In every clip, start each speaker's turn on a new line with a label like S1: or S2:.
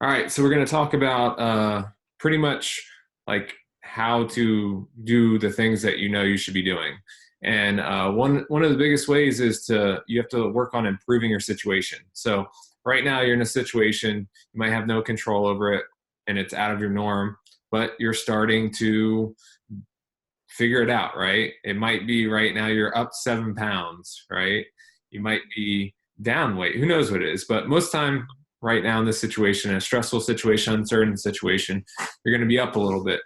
S1: All right, so we're going to talk about pretty much like how to do the things that you know you should be doing. And one of the biggest ways is you have to work on improving your situation. So right now you're in a situation you might have no control over it, and it's out of your norm, but you're starting to figure it out, right? It might be right now you're up 7 pounds, right? You might be down weight. Who knows what it is? But most time, right now in this situation, a stressful situation, uncertain situation, you're going to be up a little bit.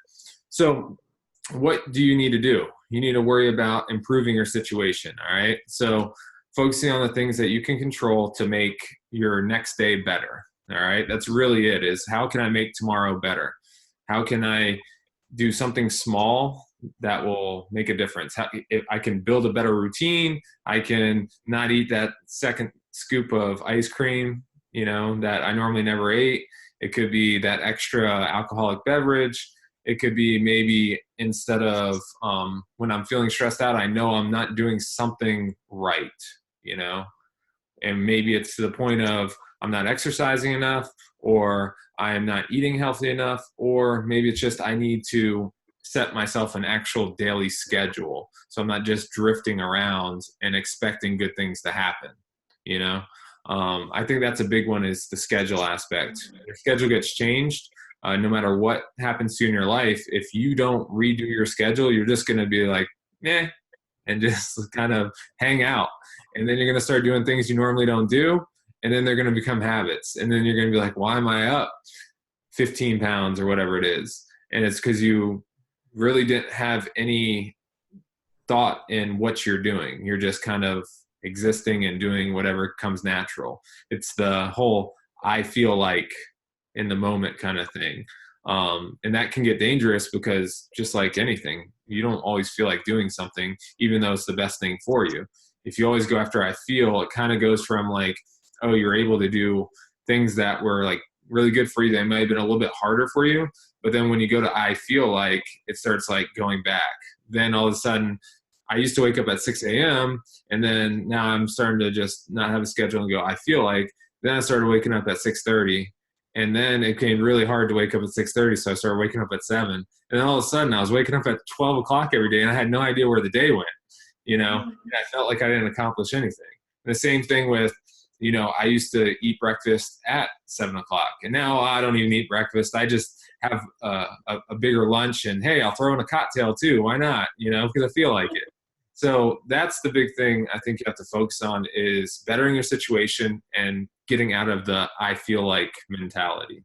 S1: So, what do you need to do? You need to worry about improving your situation. All right. So, focusing on the things that you can control to make your next day better. All right. That's really it, is how can I make tomorrow better? How can I do something small that will make a difference? If I can build a better routine, I can not eat that second scoop of ice cream, that I normally never ate. It could be that extra alcoholic beverage. It could be maybe instead of when I'm feeling stressed out, I know I'm not doing something right, you know, and maybe it's to the point of I'm not exercising enough, or I am not eating healthy enough, or maybe it's just I need to set myself an actual daily schedule so I'm not just drifting around and expecting good things to happen. You know, I think that's a big one, is the schedule aspect. Your schedule gets changed. No matter what happens to you in your life, if you don't redo your schedule, you're just going to be like, eh, and just kind of hang out. And then you're going to start doing things you normally don't do. And then they're going to become habits. And then you're going to be like, why am I up 15 pounds or whatever it is? And it's because you really didn't have any thought in what you're doing. You're just kind of existing and doing whatever comes natural. It's the whole I feel like in the moment kind of thing. And that can get dangerous because, just like anything, you don't always feel like doing something, even though it's the best thing for you. If you always go after I feel, it kind of goes from like, oh, you're able to do things that were like really good for you. They might have been a little bit harder for you. But then when you go to I feel like, it starts like going back. Then all of a sudden, I used to wake up at 6 a.m. and then now I'm starting to just not have a schedule and go, I feel like. Then I started waking up at 6:30. And then it became really hard to wake up at 6:30, so I started waking up at 7. And then all of a sudden, I was waking up at 12 o'clock every day, and I had no idea where the day went. And I felt like I didn't accomplish anything. And the same thing with, I used to eat breakfast at 7 o'clock, and now I don't even eat breakfast. I just have a bigger lunch, and hey, I'll throw in a cocktail too. Why not? Because I feel like it. So that's the big thing I think you have to focus on, is bettering your situation and getting out of the I feel like mentality.